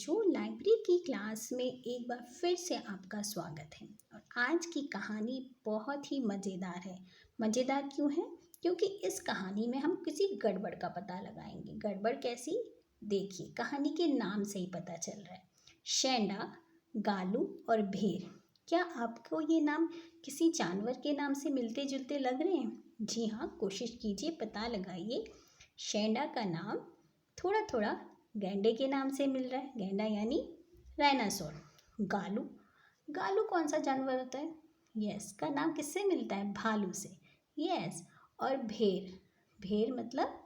बच्चों, लाइब्रेरी की क्लास में एक बार फिर से आपका स्वागत है। और आज की कहानी बहुत ही मज़ेदार है। मज़ेदार क्यों है? क्योंकि इस कहानी में हम किसी गड़बड़ का पता लगाएंगे। गड़बड़ कैसी? देखिए, कहानी के नाम से ही पता चल रहा है। शेंडा, गालू और भेड़। क्या आपको ये नाम किसी जानवर के नाम से मिलते जुलते लग रहे हैं? जी हाँ, कोशिश कीजिए, पता लगाइए। शेंडा का नाम थोड़ा थोड़ा गैंडे के नाम से मिल रहा है। गैंडा यानी डायनासोर। गालू, गालू कौन सा जानवर होता है? यस, का नाम किससे मिलता है? भालू से। यस। और भेड़, भेड़ मतलब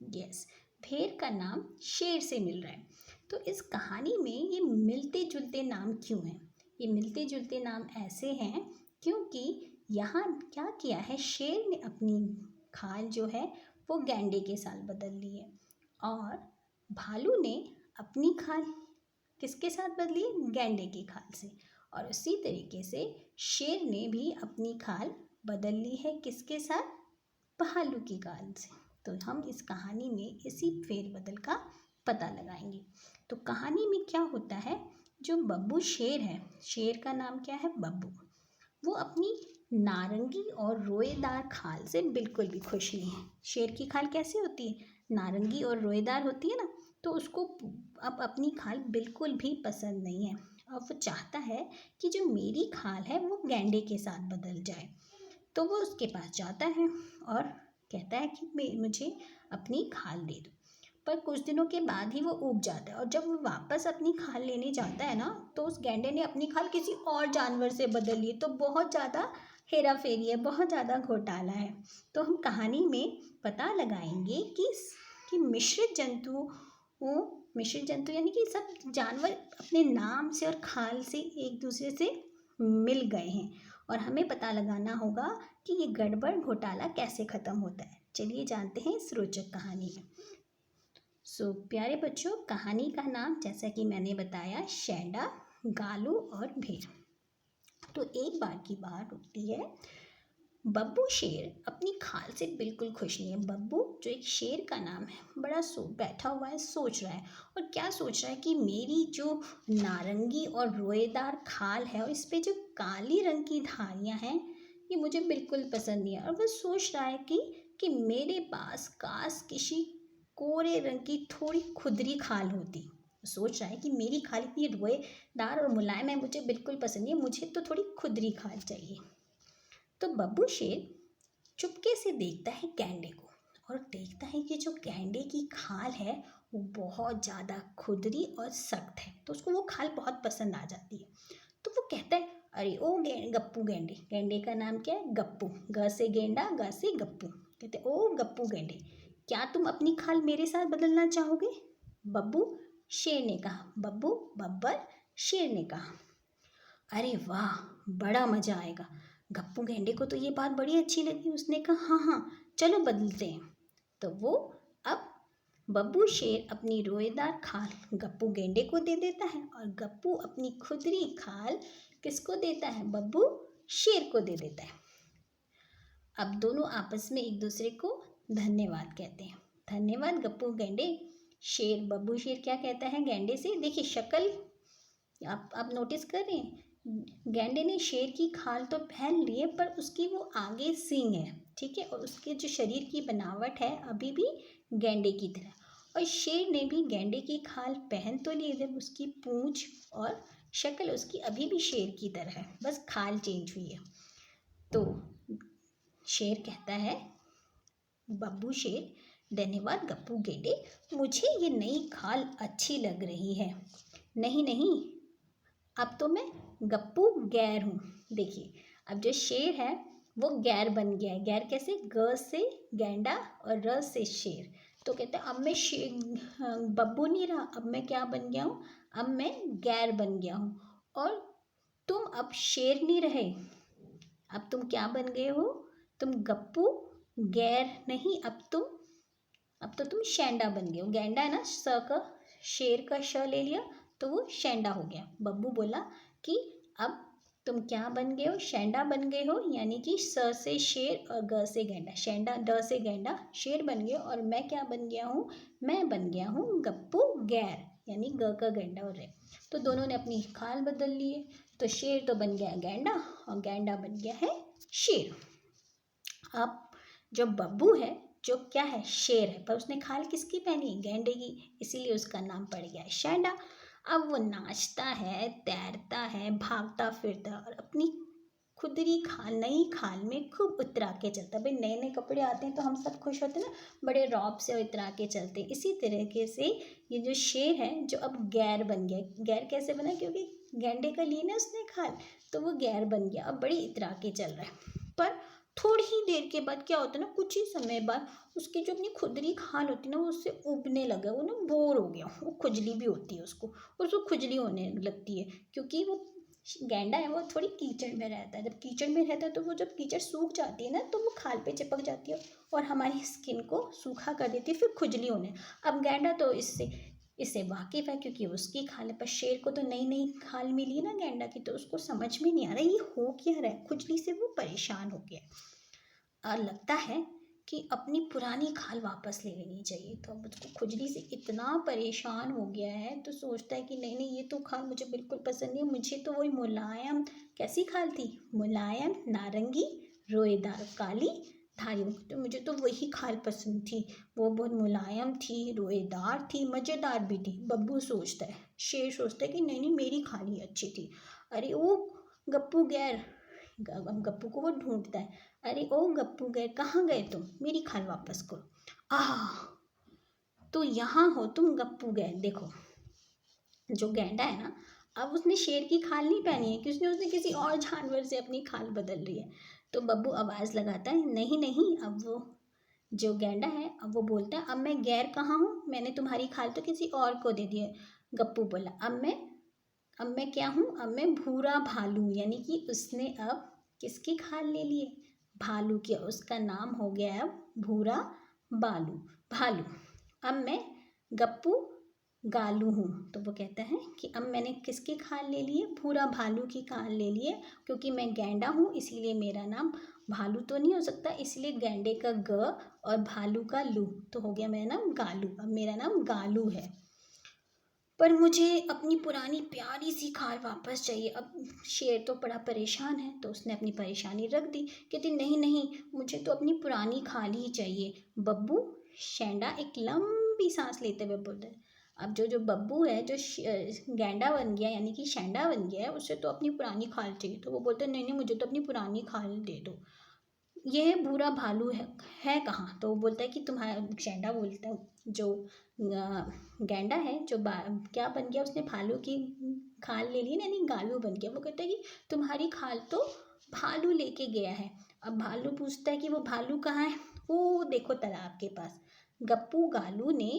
यस, भेड़ का नाम शेर से मिल रहा है। तो इस कहानी में ये मिलते जुलते नाम क्यों हैं? ये मिलते जुलते नाम ऐसे हैं क्योंकि यहाँ क्या किया है, शेर ने अपनी खाल जो है वो गैंडे के साथ बदल ली है, और भालू ने अपनी खाल किसके साथ बदली है? गैंडे की खाल से। और उसी तरीके से शेर ने भी अपनी खाल बदल ली है, किसके साथ? भालू की खाल से। तो हम इस कहानी में इसी फेरबदल का पता लगाएंगे। तो कहानी में क्या होता है, जो बब्बू शेर है, शेर का नाम क्या है? बब्बू। वो अपनी नारंगी और रोएदार खाल से बिल्कुल भी खुश नहीं है। शेर की खाल कैसी होती है? नारंगी और रोएदार होती है ना। तो उसको अब अपनी खाल बिल्कुल भी पसंद नहीं है। अब वो चाहता है कि जो मेरी खाल है वो गैंडे के साथ बदल जाए। तो वो उसके पास जाता है और कहता है कि मुझे अपनी खाल दे दो। पर कुछ दिनों के बाद ही वो ऊब जाता है, और जब वो वापस अपनी खाल लेने जाता है ना, तो उस गैंडे ने अपनी खाल किसी और जानवर से बदल ली। तो बहुत ज़्यादा हेरा फेरी है, बहुत ज़्यादा घोटाला है। तो हम कहानी में पता लगाएंगे कि मिश्रित जंतु यानी कि सब जानवर अपने नाम से और खाल से एक दूसरे से मिल गए हैं, और हमें पता लगाना होगा कि ये गड़बड़ घोटाला कैसे ख़त्म होता है। चलिए जानते हैं इस रोचक कहानी में। प्यारे बच्चों, कहानी का नाम जैसा कि मैंने बताया, शेंडा, गालू और भेड़। तो एक बार की बात होती है, बब्बू शेर अपनी खाल से बिल्कुल खुश नहीं है। बब्बू, जो एक शेर का नाम है, बड़ा बैठा हुआ है, सोच रहा है। और क्या सोच रहा है कि मेरी जो नारंगी और रोएदार खाल है और इस पे जो काली रंग की धारियां हैं, ये मुझे बिल्कुल पसंद नहीं है। और वो सोच रहा है कि मेरे पास काश किसी कोरे रंग की थोड़ी खुदरी खाल होती। सोच रहा है कि मेरी खाल इतनी रोएदार और मुलायम है, मुझे बिल्कुल पसंद नहीं है, मुझे तो थोड़ी खुदरी खाल चाहिए। तो बब्बू शेर चुपके से देखता है गैंडे को, और देखता है कि जो गैंडे की खाल है वो बहुत ज़्यादा खुदरी और सख्त है। तो उसको वो खाल बहुत पसंद आ जाती है। तो वो कहता है, अरे ओ गप्पू गैंडे। गैंडे का नाम क्या है? गप्पू। ग से गेंडा, ग से गप्पू। कहते, ओ गप्पू गैंडे, क्या तुम अपनी खाल मेरे साथ बदलना चाहोगे? बब्बू शेर ने कहा। बब्बू बब्बर शेर ने कहा। अरे वाह, बड़ा मज़ा आएगा। गप्पू गेंडे को तो ये बात बड़ी अच्छी लगी। उसने कहा, हाँ हाँ, चलो बदलते हैं। तो वो अब बब्बू शेर अपनी रोएदार खाल गप्पू गेंडे को दे देता है, और गप्पू अपनी खुदरी खाल किसको देता है? बब्बू शेर को दे देता है। अब दोनों आपस में एक दूसरे को धन्यवाद कहते हैं। धन्यवाद गप्पू गेंडे। शेर, बब्बू शेर क्या कहता है गैंडे से? देखिए शक्ल आप नोटिस कर रहे हैं, गैंडे ने शेर की खाल तो पहन ली है, पर उसकी वो आगे सींग है, ठीक है, और उसके जो शरीर की बनावट है अभी भी गैंडे की तरह। और शेर ने भी गैंडे की खाल पहन तो ली, जब उसकी पूंछ और शक्ल उसकी अभी भी शेर की तरह है, बस खाल चेंज हुई है। तो शेर कहता है, बब्बू शेर, धन्यवाद गप्पू गेंडे, मुझे ये नई खाल अच्छी लग रही है। नहीं नहीं, अब तो मैं गप्पू गैर हूँ। देखिए, अब जो शेर है वो गैर बन गया है। गैर कैसे? ग से गैंडा और र से शेर। तो कहते हैं अब मैं बब्बू नहीं रहा, अब मैं क्या बन गया हूँ? अब मैं गैर बन गया हूँ। और तुम अब शेर नहीं रहे, अब तुम क्या बन गए हो? तुम गप्पू गैर नहीं, अब तो तुम शेंडा बन गए हो। गैंडा है ना, स का शेर का श ले लिया तो वो शेंडा हो गया। बब्बू बोला कि अब तुम क्या बन गए हो? शैंडा बन गए हो, यानी कि स से शेर और ग से गेंडा, शैंडा ड से गेंडा शेर बन गए। और मैं क्या बन गया हूँ? मैं बन गया हूँ गप्पू गैर, यानी ग का गेंडा और रे। तो दोनों ने अपनी खाल बदल ली है। तो शेर तो बन गया गेंडा और गेंडा बन गया है शेर। अब जो बब्बू है, जो क्या है? शेर है, पर उसने खाल किसकी पहनी है? गेंडे की, इसीलिए उसका नाम पड़ गया है शैंडा। अब वो नाचता है, तैरता है, भागता फिरता है और अपनी खुदरी खाल, नई खाल में खूब उतरा के चलता है। भाई नए नए कपड़े आते हैं तो हम सब खुश होते हैं ना, बड़े रौब से उतरा के चलते हैं। इसी तरीके से ये जो शेर है, जो अब गैर बन गया। गैर कैसे बना? क्योंकि गेंडे का ली ना उसने खाल, तो वो गैर बन गया, अब बड़ी इतरा के चल रहा है। पर थोड़ी ही देर के बाद क्या होता है ना, कुछ ही समय बाद उसकी जो अपनी खुदरी खाल होती है ना, वो उससे उबने लगा, वो ना बोर हो गया, वो खुजली भी होती है उसको, और उसको खुजली होने लगती है। क्योंकि वो गेंडा है, वो थोड़ी कीचड़ में रहता है। जब कीचड़ में रहता है तो वो जब कीचड़ सूख जाती है ना, तो वो खाल पे चिपक जाती है और हमारी स्किन को सूखा कर देती है, फिर खुजली होने। अब गेंडा तो इससे वाकिफ है, क्योंकि उसकी खाल है। पर शेर को तो नई नई खाल मिली ना गेंडा की, तो उसको समझ में नहीं आ रहा ये हो क्या रहा है। खुजली से वो परेशान हो गया और लगता है कि अपनी पुरानी खाल वापस ले लेनी चाहिए। तो अब उसको खुजली से इतना परेशान हो गया है, तो सोचता है कि नहीं नहीं, ये तो खाल मुझे बिल्कुल पसंद नहीं, मुझे तो वही मुलायम, कैसी खाल थी? मुलायम, नारंगी, रोएदार, काली धारी। तो मुझे तो वही खाल पसंद थी, वो बहुत मुलायम थी, रोएदार थी, मज़ेदार भी थी। बब्बू सोचता है, शेर सोचता है कि नहीं नहीं, मेरी खाल ही अच्छी थी। अरे ओ गप्पू गैर, गप्पू को वो ढूंढता है। अरे ओ गप्पू गए, कहाँ गए तुम? मेरी खाल वापस करो। तो यहाँ हो तुम गप्पू गए। देखो, जो गेंडा है ना, अब उसने शेर की खाल नहीं पहनी है, क्योंकि उसने किसी और जानवर से अपनी खाल बदल रही है। तो बब्बू आवाज़ लगाता है, नहीं नहीं। अब वो जो गेंडा है, अब वो बोलता है, अब मैं गैर कहाँ हूँ? मैंने तुम्हारी खाल तो किसी और को दे दी है। गप्पू बोला, अब मैं क्या हूँ? अब मैं भूरा भालू, यानी कि उसने अब किसकी खाल ले ली है? भालू की। उसका नाम हो गया है अब भूरा बालू, भालू। अब मैं गप्पू गालू हूँ। तो वो कहता है कि अब मैंने किसकी खाल ले ली है? भूरा भालू की खाल ले ली है। क्योंकि मैं गैंडा हूँ, इसलिए मेरा नाम भालू तो नहीं हो सकता, इसलिए गैंडे का ग और भालू का लू, तो हो गया मेरा नाम गालू। अब मेरा नाम गालू है, पर मुझे अपनी पुरानी प्यारी सी खाल वापस चाहिए। अब शेर तो बड़ा परेशान है, तो उसने अपनी परेशानी रख दी, कहती नहीं नहीं, मुझे तो अपनी पुरानी खाल ही चाहिए। बब्बू शैंडा एक लंबी सांस लेते हुए बोलते हैं। अब जो जो बब्बू है, जो गैंडा बन गया, यानी कि शैंडा बन गया है, उसे तो अपनी पुरानी खाल चाहिए। तो वो बोलते हैं नहीं नहीं, मुझे तो अपनी पुरानी खाल दे दो। ये भूरा भालू है कहाँ? तो वो बोलता है कि तुम्हारा, शैंडा बोलता है, जो गैंडा है, जो क्या बन गया, उसने भालू की खाल ले ली ना, यानी गालू बन गया। वो कहता है कि तुम्हारी खाल तो भालू लेके गया है। अब भालू पूछता है कि वो भालू कहाँ है? वो देखो तालाब के पास। गप्पू गालू ने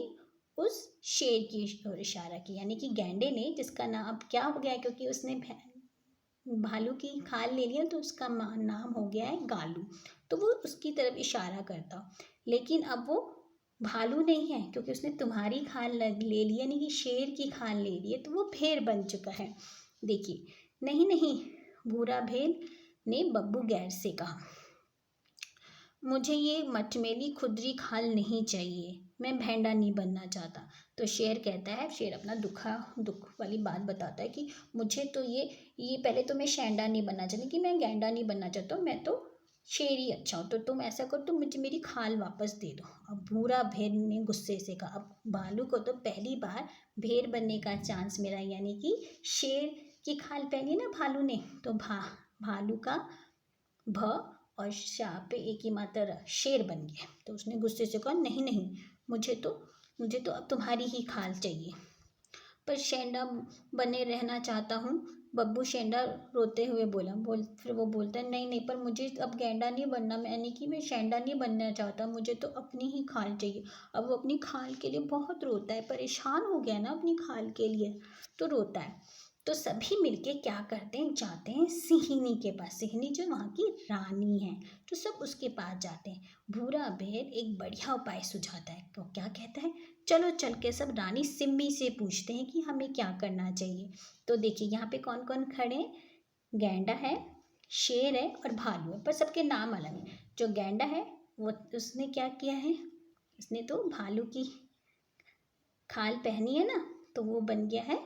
उस शेर की ओर इशारा किया, यानी कि गैंडे ने, जिसका नाम अब क्या हो गया, क्योंकि उसने भालू की खाल ले लिया, तो उसका नाम हो गया है गालू। तो वो उसकी तरफ इशारा करता, लेकिन अब वो भालू नहीं है, क्योंकि उसने तुम्हारी खाल ले ली, यानी कि शेर की खाल ले ली है, तो वो भेड़ बन चुका है। देखिए, नहीं नहीं, भूरा भेड़ ने बब्बू गैर से कहा, मुझे ये मटमेली खुदरी खाल नहीं चाहिए, मैं भेंड़ा नहीं बनना चाहता। तो शेर कहता है, शेर अपना दुख वाली बात बताता है कि मुझे तो ये पहले तो मैं शैंडा नहीं बनना चाहती, कि मैं गैंडा नहीं बनना चाहता, मैं तो शेर ही अच्छा हूँ। तो तुम ऐसा करो, तुम मुझे मेरी खाल वापस दे दो। अब भूरा भेड़ ने गुस्से से कहा, अब भालू को तो पहली बार भेड़ बनने का चांस मिला, यानी कि शेर की खाल पहनी ना भालू ने, तो भालू का भ और शाह पे एक ही मात्रा, शेर बन गया। तो उसने गुस्से से कहा, नहीं नहीं, मुझे तो अब तुम्हारी ही खाल चाहिए। पर शेंडा बने रहना चाहता हूँ। बब्बू शेंडा रोते हुए फिर वो बोलता है, नहीं नहीं, पर मुझे अब गेंडा नहीं बनना, यानी कि मैं शेंडा नहीं बनना चाहता, मुझे तो अपनी ही खाल चाहिए। अब वो अपनी खाल के लिए बहुत रोता है, परेशान हो गया ना अपनी खाल के लिए, तो रोता है। तो सभी मिलके क्या करते हैं, जाते हैं सिंहनी के पास। सिंहनी जो वहाँ की रानी है, तो सब उसके पास जाते हैं। भूरा भेड़ एक बढ़िया उपाय सुझाता है। तो क्या कहता है, चलो चल के सब रानी सिम्मी से पूछते हैं कि हमें क्या करना चाहिए। तो देखिए यहाँ पे कौन कौन खड़े हैं, गैंडा है, शेर है और भालू है, पर सबके नाम अलग हैं। जो गैंडा है वो उसने क्या किया है, उसने तो भालू की खाल पहनी है ना, तो वो बन गया है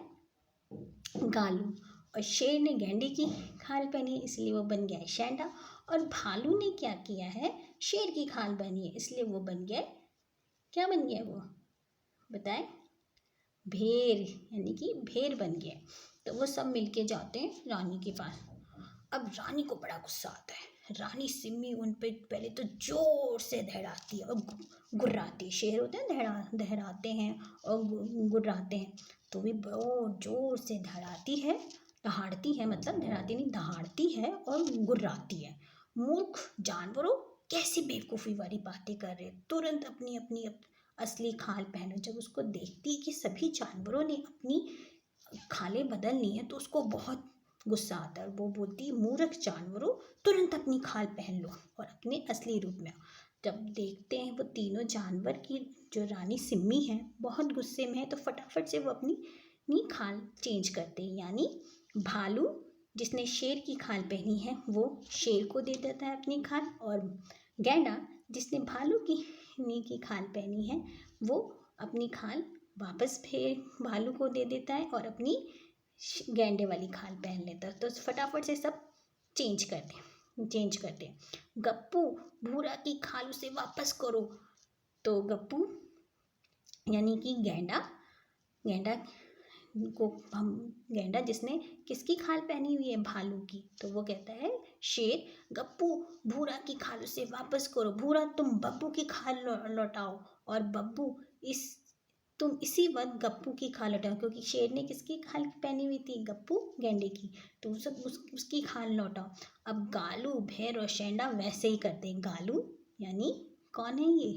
गालू। और शेर ने गैंडे की खाल पहनी है, इसलिए वो बन गया है शैंडा। और भालू ने क्या किया है, शेर की खाल पहनी है, इसलिए वो बन गया है, क्या बन गया वो बताएं, भेड़, यानी कि भेड़ बन गया है। तो वो सब मिलके जाते हैं रानी के पास। अब रानी को बड़ा गुस्सा आता है। रानी सिम्मी उन पे पहले तो जोर से दहड़ाती है और गुर्राती है। शेर होते हैं दहड़ाते हैं और गुर्राते हैं, तो भी बहुत जोर से दहड़ाती है, दहाड़ती है, मतलब दहड़ाती नहीं, दहाड़ती है और गुर्राती है। मूर्ख जानवरों, कैसी बेवकूफ़ी वाली बातें कर रहे, तुरंत अपनी अपनी असली खाल पहनो। जब उसको देखती है कि सभी जानवरों ने अपनी खालें बदल ली हैं, तो उसको बहुत गुस्सा आता है। वो बोलती है, मूर्ख जानवरों, तुरंत अपनी खाल पहन लो और अपने असली रूप में आओ। जब देखते हैं वो तीनों जानवर की जो रानी सिम्मी है बहुत गुस्से में है, तो फटाफट से वो अपनी खाल चेंज करते हैं। यानी भालू जिसने शेर की खाल पहनी है वो शेर को दे देता है अपनी खाल, और गैंडा जिसने भालू की खाल पहनी है वो अपनी खाल वापस फिर भालू को दे देता है और अपनी गैंडे वाली खाल पहन लेता है। तो फटाफट से सब चेंज करते हैं। गप्पू, भूरा की खाल उसे वापस करो। तो गप्पू यानी कि गैंडा को हम गैंडा जिसने किसकी खाल पहनी हुई है, भालू की, तो वो कहता है शेर, गप्पू भूरा की खाल उसे वापस करो, भूरा तुम बब्बू की खाल लौटाओ, और बब्बू तुम इसी वक्त गप्पू की खाल लौटाओ, क्योंकि शेर ने किसकी खाल पहनी हुई थी, गप्पू गैंडे की, तो उसकी खाल लौटाओ। अब गालू, भेड़ और शेंडा वैसे ही करते हैं। गालू यानी कौन है ये,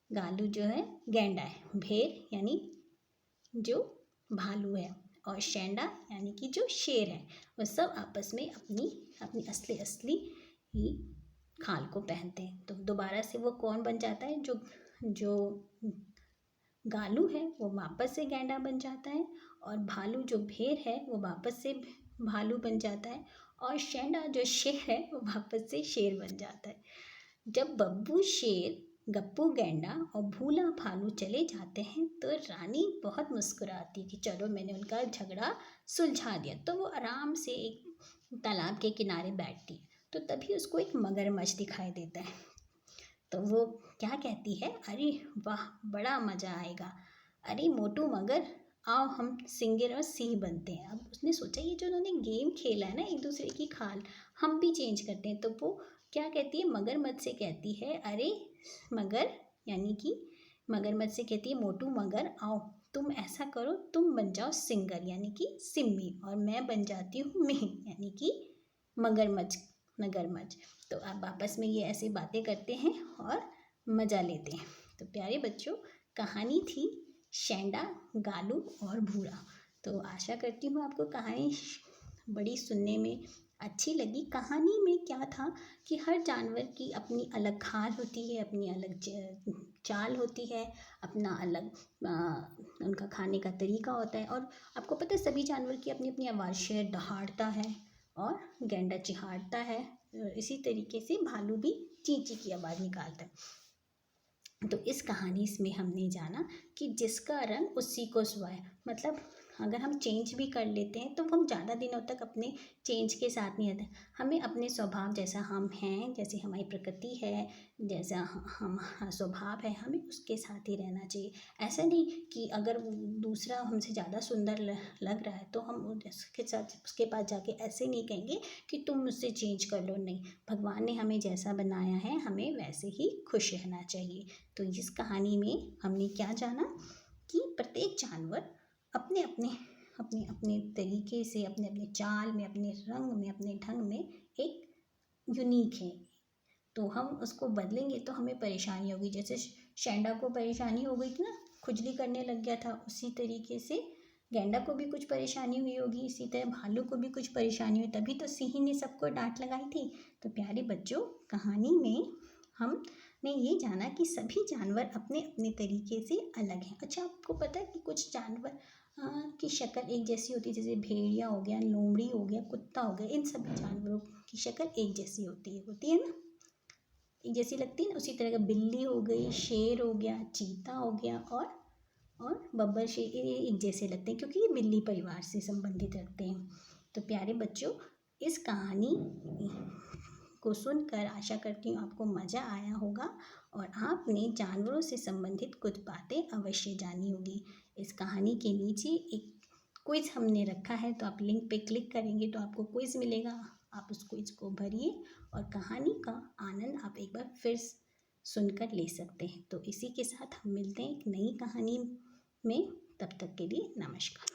गालू जो है गैंडा है, भेड़ यानी जो भालू है, और शेंडा यानी कि जो शेर है, वो सब आपस में अपनी अपनी असली ही खाल को पहनते हैं। तो दोबारा से वो कौन बन जाता है, जो गालू है वो वापस से गैंडा बन जाता है, और भालू जो भेड़ है वो वापस से भालू बन जाता है, और शेंडा जो शेर है वो वापस से शेर बन जाता है। जब बब्बू शेर, गप्पू गैंडा और भूला भालू चले जाते हैं, तो रानी बहुत मुस्कुराती है कि चलो मैंने उनका झगड़ा सुलझा दिया। तो वो आराम से एक तालाब के किनारे बैठती है, तो तभी उसको एक मगरमच्छ दिखाई देता है। तो वो क्या कहती है, अरे वाह बड़ा मज़ा आएगा, अरे मोटू मगर आओ हम सिंगर और सिंह बनते हैं। अब उसने सोचा ये जो उन्होंने गेम खेला है ना एक दूसरे की खाल, हम भी चेंज करते हैं। तो वो क्या कहती है, मगरमच्छ से कहती है, अरे मगर यानी कि मगरमच्छ से कहती है, मोटू मगर आओ तुम ऐसा करो, तुम बन जाओ सिंगर यानी कि सिम्मी, और मैं बन जाती हूँ मेह यानी कि मगरमच्छ। तो आप आपस में ये ऐसी बातें करते हैं और मज़ा लेते हैं। तो प्यारे बच्चों, कहानी थी शेंडा, गालू और भूरा। तो आशा करती हूँ आपको कहानी बड़ी सुनने में अच्छी लगी। कहानी में क्या था कि हर जानवर की अपनी अलग खाल होती है, अपनी अलग चाल होती है, अपना अलग उनका खाने का तरीका होता है। और आपको पता है सभी जानवर की अपनी अपनी आवाज़, शेर दहाड़ता है और गैंडा चिहाड़ता है, इसी तरीके से भालू भी चींची की आवाज़ निकालता है। तो इस कहानी में हमने जाना कि जिसका रंग उसी को सुहाए, मतलब अगर हम चेंज भी कर लेते हैं तो हम ज़्यादा दिनों तक अपने चेंज के साथ नहीं रहते। हमें अपने स्वभाव जैसा हम हैं, जैसे हमारी प्रकृति है, जैसा हम स्वभाव है, हमें उसके साथ ही रहना चाहिए। ऐसा नहीं कि अगर दूसरा हमसे ज़्यादा सुंदर लग रहा है तो हम उसके साथ उसके पास जाके ऐसे नहीं कहेंगे कि तुम मुझसे चेंज कर लो। नहीं, भगवान ने हमें जैसा बनाया है हमें वैसे ही खुश रहना चाहिए। तो इस कहानी में हमने क्या जाना कि प्रत्येक जानवर अपने अपने अपने अपने तरीके से, अपने अपने चाल में, अपने रंग में, अपने ढंग में एक यूनिक है। तो हम उसको बदलेंगे तो हमें परेशानी होगी। जैसे शेंडा को परेशानी हो गई थी ना, खुजली करने लग गया था, उसी तरीके से गैंडा को भी कुछ परेशानी हुई होगी, इसी तरह भालू को भी कुछ परेशानी हुई, तभी तो सिंह ने सबको डांट लगाई थी। तो प्यारे बच्चों, कहानी में हम आपने ये जाना कि सभी जानवर अपने अपने तरीके से अलग हैं। अच्छा, आपको पता है कि कुछ जानवर की शक्ल एक जैसी होती है, जैसे भेड़िया हो गया, लोमड़ी हो गया, कुत्ता हो गया, इन सभी जानवरों की शक्ल एक जैसी होती है ना, एक जैसी लगती है ना। उसी तरह का बिल्ली हो गई, शेर हो गया, चीता हो गया और बब्बर शेर, ये एक जैसे लगते हैं क्योंकि ये बिल्ली परिवार से संबंधित रखते हैं। तो प्यारे बच्चों, इस कहानी को सुनकर आशा करती हूँ आपको मज़ा आया होगा और आपने जानवरों से संबंधित कुछ बातें अवश्य जानी होगी। इस कहानी के नीचे एक क्विज हमने रखा है, तो आप लिंक पे क्लिक करेंगे तो आपको क्विज मिलेगा। आप उस क्विज को भरिए और कहानी का आनंद आप एक बार फिर सुनकर ले सकते हैं। तो इसी के साथ हम मिलते हैं एक नई कहानी में। तब तक के लिए नमस्कार।